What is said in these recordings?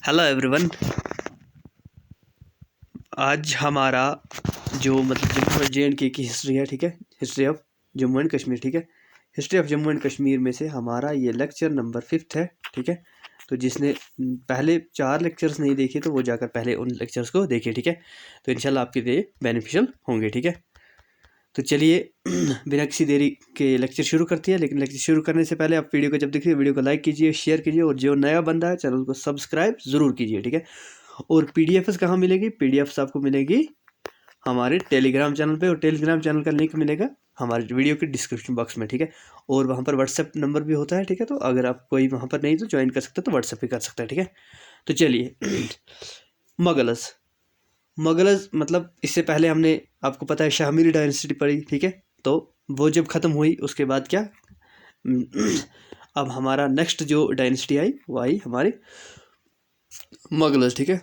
Hello everyone. आज हमारा जो मतलब JNK की हिस्ट्री है, ठीक है, history of Jammu and Kashmir, ठीक है, history of Jammu and Kashmir में से हमारा ये लेक्चर नंबर 5 है, ठीक है। तो जिसने पहले 4 लेक्चर्स नहीं देखे तो वो जाकर पहले उन लेक्चर्स को देखे, ठीक है। तो इंशाल्लाह आपके लिए बेनिफिशियल होंगे, ठीक है। तो चलिए बिना किसी देरी के लेक्चर शुरू करती है। लेकिन लेक्चर शुरू करने से पहले आप वीडियो को जब देखिए वीडियो को लाइक कीजिए, शेयर कीजिए और जो नया बंदा है चैनल को सब्सक्राइब ज़रूर कीजिए, ठीक है। और PDFs कहाँ मिलेगी? PDFs आपको मिलेगी हमारे टेलीग्राम चैनल पे, और टेलीग्राम चैनल का लिंक मिलेगा हमारे वीडियो के डिस्क्रिप्शन बॉक्स में, ठीक है। और वहाँ पर व्हाट्सएप नंबर भी होता है, ठीक है। तो अगर आप कोई वहाँ पर नहीं तो ज्वाइन कर सकते हैं, तो व्हाट्सएप पे कर सकते हैं, ठीक है। तो चलिए मुगल्स मतलब इससे पहले हमने आपको पता है शाहमीरी डायनेस्टी पढ़ी, ठीक है। तो वो जब ख़त्म हुई उसके बाद क्या अब हमारा नेक्स्ट जो डायनेस्टी आई वो आई हमारी मुगल्स, ठीक है।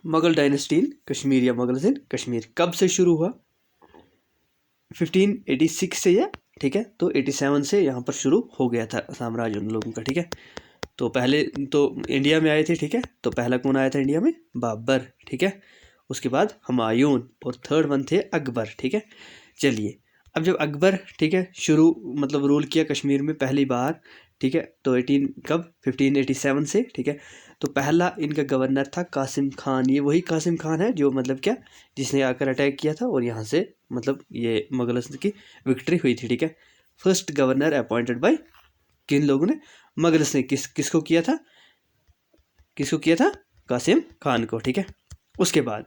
मुगल डायनेस्टी इन कश्मीर या मुगल्स इन कश्मीर कब से शुरू हुआ? 1586 से, या ठीक है। तो 87 से यहाँ पर शुरू हो गया था साम्राज्य उन लोगों का, ठीक है। तो पहले तो इंडिया में आए थे, ठीक है। तो पहला कौन आया था इंडिया में? बाबर, ठीक है। उसके बाद हुमायून और थर्ड वन थे अकबर, ठीक है। चलिए अब जब अकबर, ठीक है, शुरू मतलब रूल किया कश्मीर में पहली बार, ठीक है। तो 1587 से, ठीक है। तो पहला इनका गवर्नर था कासिम खान। ये वही कासिम खान है जो मतलब क्या जिसने आकर अटैक किया था और यहाँ से मतलब ये मुगल्स की विक्ट्री हुई थी, ठीक है। फर्स्ट गवर्नर अपॉइंटेड बाय किन लोगों ने? मुगल्स ने किसको किया था? कासिम खान को, ठीक है। उसके बाद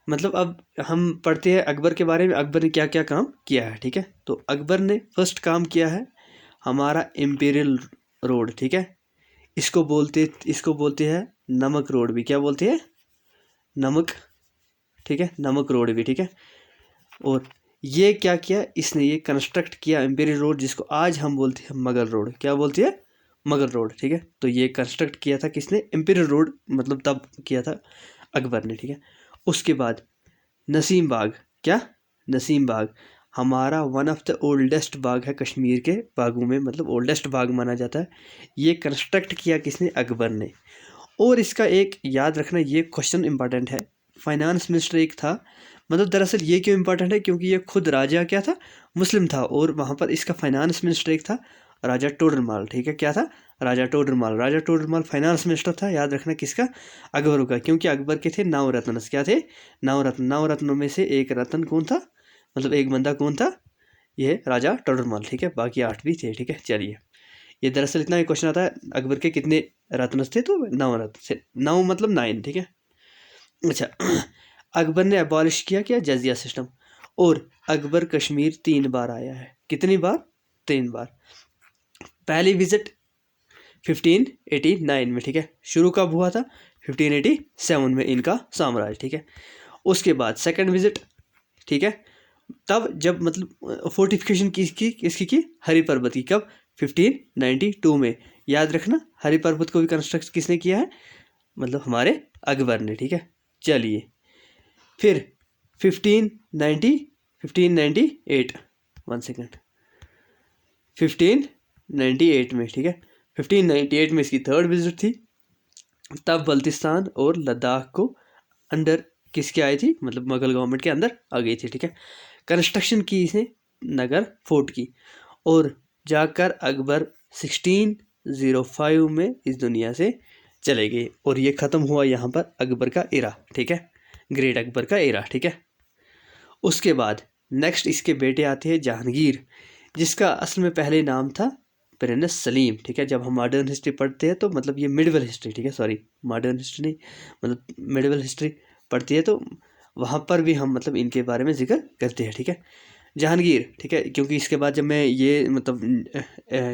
मतलब अब हम पढ़ते हैं अकबर के बारे में, अकबर ने क्या क्या काम किया है, ठीक है। तो अकबर ने फर्स्ट काम किया है हमारा इम्पीरियल रोड, ठीक है। इसको बोलते हैं नमक रोड भी। क्या बोलते हैं? नमक, ठीक है, नमक रोड भी, ठीक है। और ये क्या किया इसने? ये कंस्ट्रक्ट किया इम्पीरियल रोड, जिसको आज हम बोलते हैं मगल रोड। क्या बोलते हैं? मगल रोड, ठीक है। तो ये कंस्ट्रक्ट किया था किसने? इम्पीरियल रोड मतलब तब किया था अकबर ने, ठीक है। उसके बाद नसीम बाग। क्या? नसीम बाग हमारा वन ऑफ द ओल्डेस्ट बाग है कश्मीर के बागों में, मतलब ओल्डेस्ट बाग माना जाता है। ये कंस्ट्रक्ट किया किसने? अकबर ने। और इसका एक याद रखना, ये क्वेश्चन इंपॉर्टेंट है। फाइनेंस मिनिस्टर एक था, मतलब दरअसल ये क्यों इंपॉर्टेंट है? क्योंकि ये खुद राजा क्या था? मुस्लिम था। और वहाँ पर इसका फाइनेंस मिनिस्टर एक था राजा टोडरमाल, ठीक है। क्या था? राजा टोडरमाल फाइनेंस मिनिस्टर था। याद रखना किसका? अकबर का। क्योंकि अकबर के थे 9 रत्न। क्या थे? 9 रत्नों में से एक रत्न कौन था? मतलब एक बंदा कौन था? ये राजा टोडरमाल, ठीक है। बाकी 8 भी थे, ठीक है। चलिए ये दरअसल इतना ही क्वेश्चन आता है अकबर के कितने रत्न थे? तो 9 रत्न से 9 मतलब 9, ठीक है। अच्छा अकबर ने अबॉलिश किया क्या? जजिया सिस्टम। और अकबर कश्मीर 3 बार आया है। कितनी बार? 3 बार। पहली विजिट 1589 में, ठीक है। शुरू कब हुआ था? 1587 में इनका साम्राज्य, ठीक है। उसके बाद सेकंड विजिट, ठीक है, तब जब मतलब फोर्टिफिकेशन किसकी की? हरि पर्वत की। कब? 1592 में। याद रखना हरि पर्वत को भी कंस्ट्रक्ट किसने किया है? मतलब हमारे अकबर ने, ठीक है। चलिए फिर 1598 1 सेकेंड 1598 में, ठीक है। 1598 में इसकी थर्ड विजिट थी। तब बल्तिस्तान और लद्दाख को अंडर किसके आई थी? मतलब मुगल गवर्नमेंट के अंदर आ गई थी, ठीक है। कंस्ट्रक्शन की इसने नगर फोर्ट की। और जाकर अकबर 1605 में इस दुनिया से चले गए। और ये ख़त्म हुआ यहाँ पर अकबर का एरा, ठीक है, ग्रेट अकबर का एरा, ठीक है। उसके बाद नेक्स्ट इसके बेटे आते हैं जहांगीर, जिसका असल में पहले नाम था प्रिंस सलीम, ठीक है। जब हम मॉडर्न हिस्ट्री पढ़ते हैं तो मतलब ये मिडिवल हिस्ट्री, ठीक है, सॉरी मॉडर्न हिस्ट्री नहीं, मतलब मिडिवल हिस्ट्री पढ़ती है तो वहाँ पर भी हम मतलब इनके बारे में जिक्र करते हैं, ठीक है। जहांगीर, ठीक है, क्योंकि इसके बाद जब मैं ये मतलब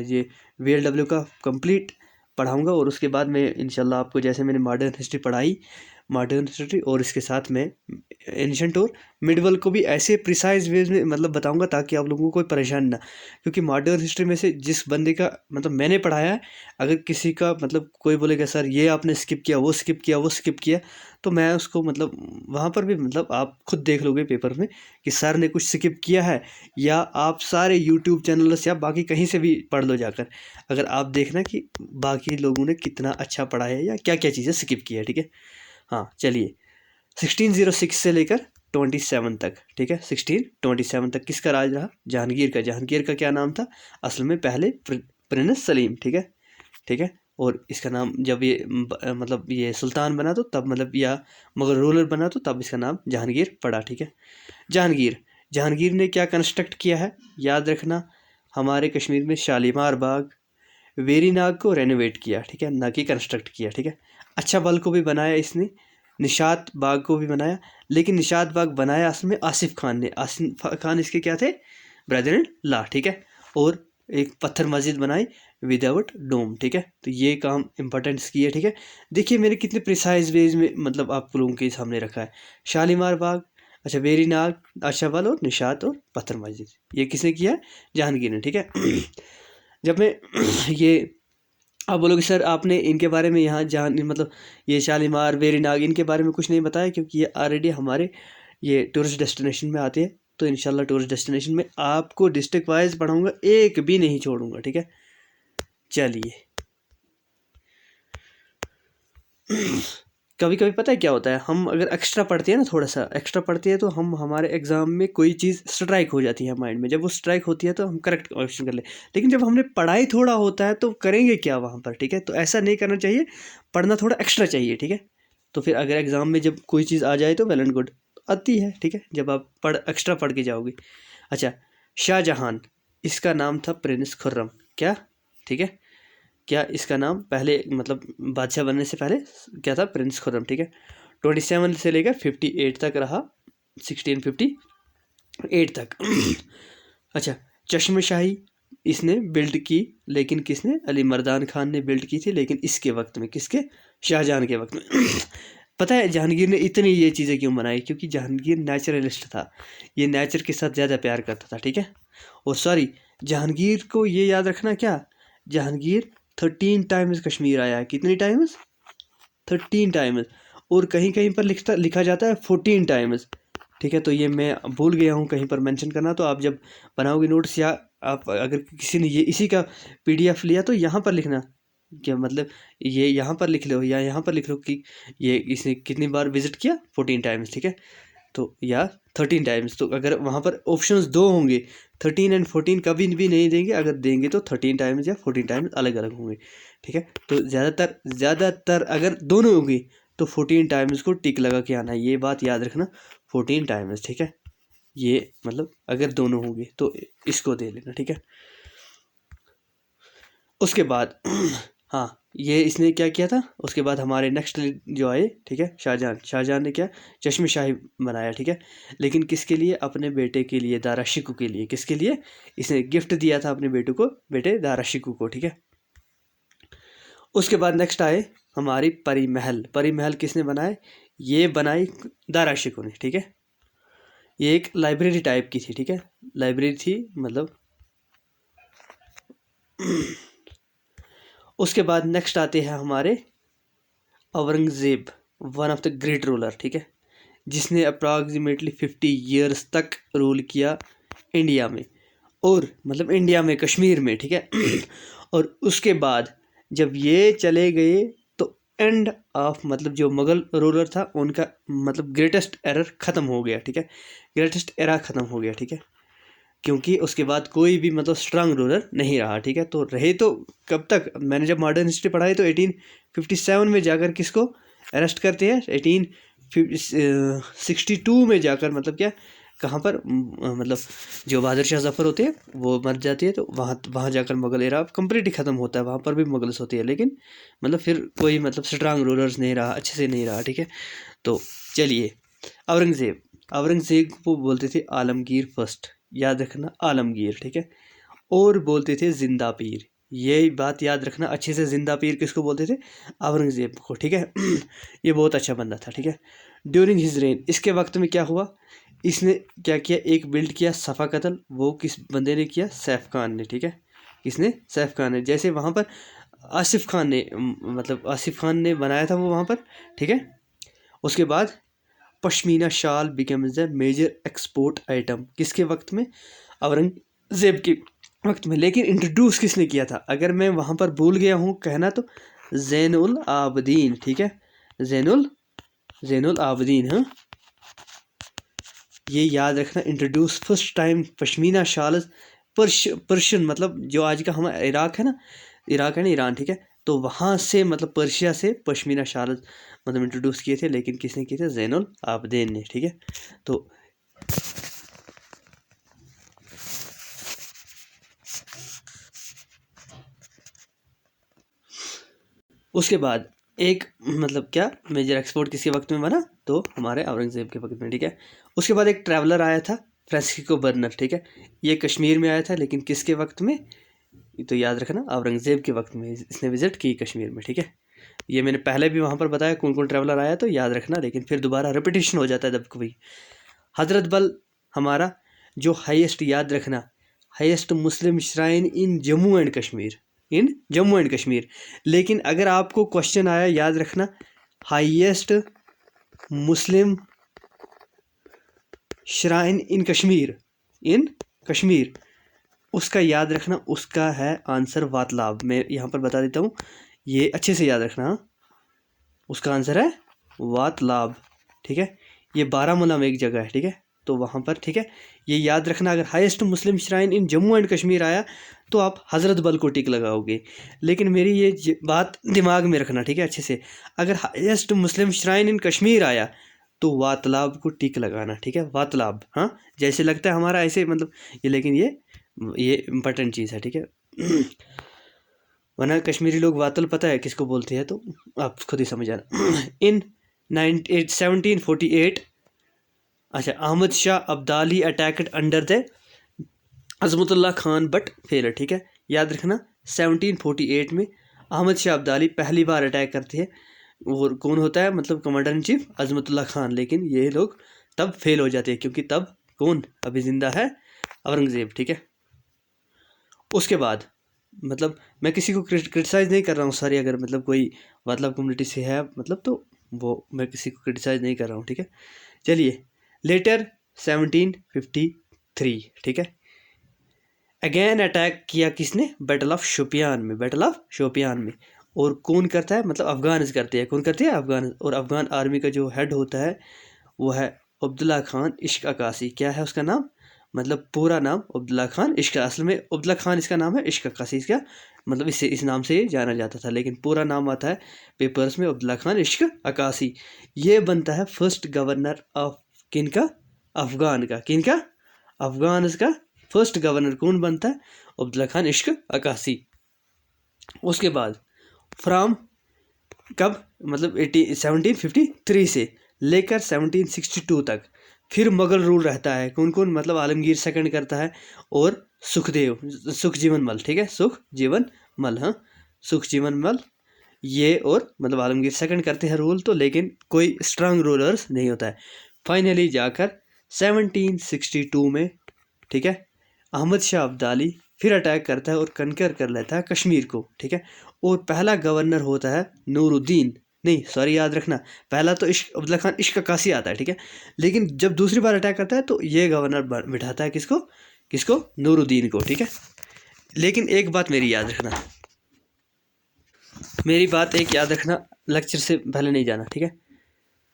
ये VLW का कंप्लीट पढ़ाऊंगा और उसके बाद मैं इंशाल्लाह आपको जैसे मैंने मॉडर्न हिस्ट्री पढ़ाई मॉडर्न हिस्ट्री और इसके साथ में एंशिएंट और मिडिवल को भी ऐसे प्रिसाइज वेज में मतलब बताऊंगा ताकि आप लोगों को कोई परेशानी ना, क्योंकि मॉडर्न हिस्ट्री में से जिस बंदे का मतलब मैंने पढ़ाया है, अगर किसी का मतलब कोई बोलेगा सर ये आपने स्किप किया, वो स्किप किया, वो स्किप किया, तो मैं उसको मतलब वहाँ पर भी मतलब आप खुद देख लोगे पेपर में कि सर ने कुछ स्किप किया है, या आप सारे यूट्यूब चैनल्स या बाकी कहीं से भी पढ़ लो जाकर, अगर आप देखना कि बाकी लोगों ने कितना अच्छा पढ़ा है या क्या क्या चीज़ें स्किप की है, ठीक है। हाँ चलिए, 1606 से लेकर 27 तक, ठीक है, 1627 तक किसका राज रहा? जहांगीर का। जहांगीर का क्या नाम था असल में? पहले प्रिंस सलीम, ठीक है, ठीक है। और इसका नाम जब ये मतलब ये सुल्तान बना तो तब मतलब या मगर रूलर बना तो तब इसका नाम जहांगीर पड़ा, ठीक है। जहांगीर, जहांगीर ने क्या कंस्ट्रक्ट किया है याद रखना, हमारे कश्मीर में शालीमार बाग, वेरी नाग को रेनोवेट किया, ठीक है, ना कि कंस्ट्रक्ट किया, ठीक है। अच्छा बल को भी बनाया इसने, निशात बाग को भी बनाया, लेकिन निशात बाग बनाया असल में आसिफ खान ने। आसिफ खान इसके क्या थे? ब्रदर इन लॉ, ठीक है। और एक पत्थर मस्जिद बनाई विदाउट डोम, ठीक है। तो ये काम इंपॉर्टेंस की है, ठीक है। देखिए मैंने कितने प्रिसाइज वेज में मतलब आप लोगों के सामने रखा है। शालीमार बाग, अच्छा वेरी नाग, अच्छा बल और निशात और पत्थर मस्जिद, ये किसने किया है? जहांगीर ने, ठीक है। जब मैं ये आप बोलोगे सर आपने इनके बारे में यहाँ जान मतलब ये शालीमार वेरी नाग इनके बारे में कुछ नहीं बताया, क्योंकि ये ऑलरेडी हमारे ये टूरिस्ट डेस्टिनेशन में आते हैं। तो इंशाल्लाह टूरिस्ट डेस्टिनेशन में आपको डिस्ट्रिक्ट वाइज पढ़ाऊंगा, एक भी नहीं छोड़ूंगा, ठीक है। चलिए कभी कभी पता है क्या होता है, हम अगर एक्स्ट्रा पढ़ते हैं ना, थोड़ा सा एक्स्ट्रा पढ़ते हैं तो हम हमारे एग्जाम में कोई चीज़ स्ट्राइक हो जाती है माइंड में। जब वो स्ट्राइक होती है तो हम करेक्ट क्वेश्चन कर ले, लेकिन जब हमने पढ़ाई थोड़ा होता है तो करेंगे क्या वहाँ पर, ठीक है। तो ऐसा नहीं करना चाहिए, पढ़ना थोड़ा एक्स्ट्रा चाहिए, ठीक है। तो फिर अगर एग्जाम में जब कोई चीज़ आ जाए तो वेल एंड गुड, आती है, ठीक है, जब आप एक्स्ट्रा पढ़ के जाओगे। अच्छा, शाहजहान, इसका नाम था प्रिंस खुर्रम, क्या, ठीक है। क्या इसका नाम पहले मतलब बादशाह बनने से पहले क्या था? प्रिंस खुर्रम, ठीक है। 27 से लेकर 58 तक रहा, 1658 तक। अच्छा, चश्मशाही इसने बिल्ड की, लेकिन किसने? अली मर्दान खान ने बिल्ड की थी, लेकिन इसके वक्त में, किसके? शाहजहां के वक्त में। पता है जहांगीर ने इतनी ये चीज़ें क्यों बनाई? क्योंकि जहांगीर नेचुरलिस्ट था, ये नेचर के साथ ज़्यादा प्यार करता था, ठीक है। और सॉरी, जहांगीर को ये याद रखना, क्या जहांगीर 13 टाइम्स कश्मीर आया है। कितनी टाइम्स? 13 टाइम्स। और कहीं कहीं पर लिखा जाता है 14 टाइम्स, ठीक है। तो ये मैं भूल गया हूँ कहीं पर मेंशन करना, तो आप जब बनाओगे नोट्स या आप अगर किसी ने ये इसी का PDF लिया तो यहाँ पर लिखना, क्या मतलब ये यहाँ पर लिख लो या यहाँ पर लिख लो कि ये इसने कितनी बार विजिट किया, 14 टाइम्स, ठीक है। तो या 13 टाइम्स, तो अगर वहाँ पर ऑप्शंस दो होंगे, 13 एंड 14 कभी भी नहीं देंगे, अगर देंगे तो 13 टाइम्स या 14 टाइम्स अलग अलग होंगे, ठीक है। तो ज़्यादातर अगर दोनों होगी तो 14 टाइम्स को टिक लगा के आना है, ये बात याद रखना, 14 टाइम्स, ठीक है। ये मतलब अगर दोनों होंगे तो इसको दे लेना, ठीक है। उसके बाद हाँ, ये इसने क्या किया था, उसके बाद हमारे नेक्स्ट जो आए, ठीक है, शाहजहां ने क्या? चश्मशाही बनाया, ठीक है। लेकिन किसके लिए? अपने बेटे के लिए, दारा शिकू के लिए। किसके लिए? इसने गिफ्ट दिया था अपने बेटे दारा शिकू को, ठीक है। उसके बाद नेक्स्ट आए हमारी परी महल। परी महल किसने बनाए? ये बनाई दारा शिकू ने, ठीक है। ये एक लाइब्रेरी टाइप की थी, ठीक है, लाइब्रेरी थी मतलब। उसके बाद नेक्स्ट आते हैं हमारे Aurangzeb, one of the great ruler, ठीक है, जिसने अप्रॉक्सीमेटली 50 ईयर्स तक रूल किया इंडिया में, और मतलब इंडिया में कश्मीर में, ठीक है। और उसके बाद जब ये चले गए तो एंड ऑफ मतलब जो मुग़ल रूलर था उनका मतलब ग्रेटेस्ट एरर ख़त्म हो गया, ठीक है, ग्रेटेस्ट एरा ख़त्म हो गया, ठीक है। क्योंकि उसके बाद कोई भी मतलब स्ट्रांग रूलर नहीं रहा, ठीक है। तो रहे तो कब तक? मैंने जब मॉडर्न हिस्ट्री पढ़ाई तो 1857 में जाकर किसको अरेस्ट करते हैं? 1862 में जाकर, मतलब क्या, कहाँ पर मतलब जो बहादुर शाह जफ़र होते हैं वो मर जाती है, तो वहाँ जाकर मुग़ल एरा कंप्लीटली ख़त्म होता है। वहाँ पर भी मुग़ल्स होती है, लेकिन मतलब फिर कोई मतलब स्ट्रांग रूलर्स नहीं रहा, अच्छे से नहीं रहा, ठीक है। तो चलिए, औरंगज़ेब को बोलते थे आलमगीर फर्स्ट, याद रखना, आलमगीर, ठीक है। और बोलते थे जिंदा पीर, ये बात याद रखना अच्छे से, जिंदा पीर किसको बोलते थे? औरंगजेब को, ठीक है। ये बहुत अच्छा बंदा था, ठीक है। ड्यूरिंग हिज रेन, इसके वक्त में क्या हुआ, इसने क्या किया, एक बिल्ड किया सफ़ा कत्ल, वो किस बंदे ने किया? सैफ खान ने, ठीक है। किसने? सैफ खान ने। जैसे वहाँ पर आसिफ खान ने, मतलब आसिफ खान ने बनाया था वो वहाँ पर, ठीक है। उसके बाद pashmina shawl becomes the major export item, किसके वक्त में? औरंगजेब के वक्त में। लेकिन इंट्रोड्यूस किसने किया था? अगर मैं वहाँ पर भूल गया हूँ कहना तो ज़ैनुल आबदीन, ठीक है। ज़ैनुल आबदीन, हाँ, ये याद रखना। इंट्रोड्यूस फर्स्ट टाइम पश्मीना शाल, पर्शियन, मतलब जो आज का हमारा इराक है ना, इराक है ना, ईरान, ठीक है। तो वहाँ से मतलब पर्शिया से पश्मीना शाल मतलब इंट्रोड्यूस किए थे, लेकिन किसने किए थे? ज़ैनुल आबदीन ने, ठीक है। तो उसके बाद एक मतलब क्या मेजर एक्सपोर्ट किसके वक्त में बना? तो हमारे औरंगजेब के वक्त में, ठीक है। उसके बाद एक ट्रैवलर आया था, फ्रांसिस्को बर्नर, ठीक है। ये कश्मीर में आया था, लेकिन किसके वक्त में? तो याद रखना औरंगजेब के वक्त में इसने विजिट की कश्मीर में, ठीक है। ये मैंने पहले भी वहाँ पर बताया कौन कौन ट्रैवलर आया, तो याद रखना, लेकिन फिर दोबारा रिपीटेशन हो जाता है जब कभी। हजरत बल हमारा जो हाईएस्ट, याद रखना, highest Muslim shrine in Jammu and Kashmir, in Jammu and Kashmir. लेकिन अगर आपको क्वेश्चन आया, याद रखना, हाईएस्ट मुस्लिम श्राइन इन कश्मीर, इन कश्मीर, उसका याद रखना, उसका है आंसर वातलाब। मैं यहाँ पर बता देता हूँ, ये अच्छे से याद रखना, हाँ। उसका आंसर है वातलाब, ठीक है। ये बारामूला में एक जगह है, ठीक है। तो वहाँ पर, ठीक है, ये याद रखना। अगर highest Muslim shrine in Jammu and Kashmir आया तो आप हज़रत बल को टिक लगाओगे। लेकिन मेरी ये बात दिमाग में रखना, ठीक है, अच्छे से। अगर हाईएस्ट मुस्लिम श्राइन इन कश्मीर आया तो वातलाब को टिक लगाना, ठीक है, वातलाब, हाँ। जैसे लगता है हमारा ऐसे मतलब ये, लेकिन ये इम्पोर्टेंट चीज़ है, ठीक है। वरना कश्मीरी लोग वातल पता है किसको बोलते हैं, तो आप खुद ही समझ आना। इन 1748, अच्छा, Ahmad Shah Abdali attacked under the Azmatullah Khan but failure, ठीक है। याद रखना 1748 में अहमद शाह अब्दाली पहली बार अटैक करते हैं, और कौन होता है मतलब commander in chief? Azmatullah Khan. लेकिन ये लोग तब फेल हो जाते हैं, क्योंकि तब कौन अभी ज़िंदा है? औरंगज़ेब, ठीक है। उसके बाद मतलब मैं किसी को क्रिटिसाइज़ नहीं कर रहा हूँ, सॉरी, अगर मतलब कोई मतलब कम्युनिटी से है मतलब, तो वो मैं किसी को क्रिटिसाइज़ नहीं कर रहा हूँ, ठीक है। चलिए, लेटर 1753, ठीक है। अगेन अटैक किया किसने? बैटल ऑफ शोपियान में, बैटल ऑफ शोपियान में। और कौन करता है? मतलब अफ़गान करते हैं। कौन करते हैं? अफ़गान। और अफ़गान आर्मी का जो हेड होता है वो है अब्दुल्ला खान इश्क अक्कासी। क्या है उसका नाम? मतलब पूरा नाम अब्दुल्ला खान इश्क, असल में अब्दुल्ला खान इसका नाम है, इश्क अक्कासी इसका मतलब इससे इस नाम से जाना जाता था, लेकिन पूरा नाम आता है पेपर्स में अब्दुल्ला खान इश्क अक्कासी। ये बनता है फर्स्ट गवर्नर ऑफ किनका? अफ़गान का। किनका? अफ़गान का फर्स्ट गवर्नर कौन बनता है? अब्दुल्ला खान इश्क अक्कासी। उसके बाद फ्राम कब मतलब 1753 से लेकर 1762 तक फिर मुगल रूल रहता है। कौन कौन? मतलब आलमगीर सेकंड करता है और सुखजीवन मल, ठीक है, सुखजीवन मल, हाँ, सुखजीवन मल ये, और मतलब आलमगीर सेकंड करते हैं रूल, तो लेकिन कोई स्ट्रांग रूलर्स नहीं होता है। फाइनली जाकर 1762 में, ठीक है, अहमद शाह अब्दाली फिर अटैक करता है और कनकर कर लेता है कश्मीर को, ठीक है। और पहला गवर्नर होता है नूरुद्दीन, नहीं सॉरी, याद रखना, पहला तो अब्दुल्ला खान इश्क अक्कासी आता है, ठीक है। लेकिन जब दूसरी बार अटैक करता है तो ये गवर्नर बिठाता है किसको? किसको? नूरुद्दीन को, ठीक है। लेकिन एक बात मेरी याद रखना, मेरी बात एक याद रखना, लेक्चर से पहले नहीं जाना, ठीक है।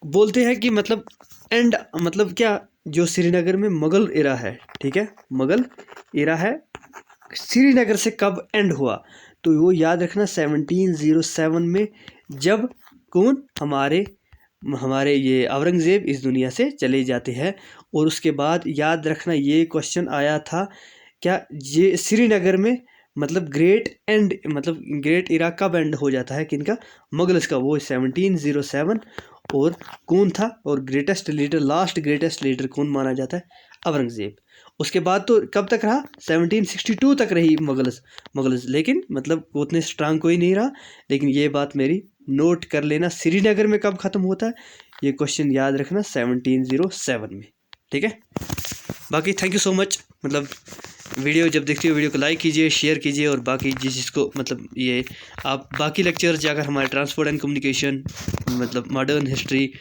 बोलते हैं कि मतलब एंड मतलब क्या, जो श्रीनगर में मुगल इरा है, ठीक है, मुगल इरा है, श्रीनगर से कब एंड हुआ? तो वो याद रखना 1707 में, जब कौन? हमारे ये औरंगज़ेब इस दुनिया से चले जाते हैं। और उसके बाद याद रखना ये क्वेश्चन आया था, क्या ये श्रीनगर में मतलब ग्रेट एंड मतलब ग्रेट इरा कब एंड हो जाता है? किनका? मुगल्स का। वो 1707। और कौन था? और greatest leader, last greatest leader कौन माना जाता है? औरंगज़ेब। उसके बाद तो कब तक रहा, 1762 तक रही मुगल्स, लेकिन मतलब उतने स्ट्रांग कोई नहीं रहा। लेकिन ये बात मेरी नोट कर लेना, श्रीनगर में कब ख़त्म होता है ये क्वेश्चन याद रखना, 1707 में, ठीक है। बाकी थैंक यू सो मच। मतलब वीडियो जब देखते हो वीडियो को लाइक कीजिए, शेयर कीजिए, और बाकी जिसको मतलब ये आप बाकी लेक्चर जाकर हमारे ट्रांसपोर्ट एंड कम्युनिकेशन, मतलब मॉडर्न हिस्ट्री,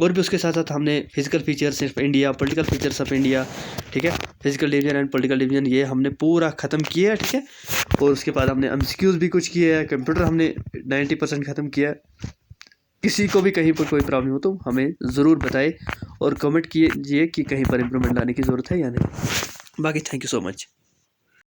और भी उसके साथ साथ हमने physical features of India, political features of India, ठीक है, physical division and political division, ये हमने पूरा ख़त्म किया है, ठीक है। और उसके बाद हमने MCQs भी कुछ किए हैं, कंप्यूटर हमने 90% ख़त्म किया है। किसी को भी कहीं पर कोई प्रॉब्लम हो तो हमें ज़रूर बताए और कमेंट कीजिए कि कहीं पर इम्प्रूवमेंट लाने की ज़रूरत है या नहीं। बाकी थैंक यू सो मच।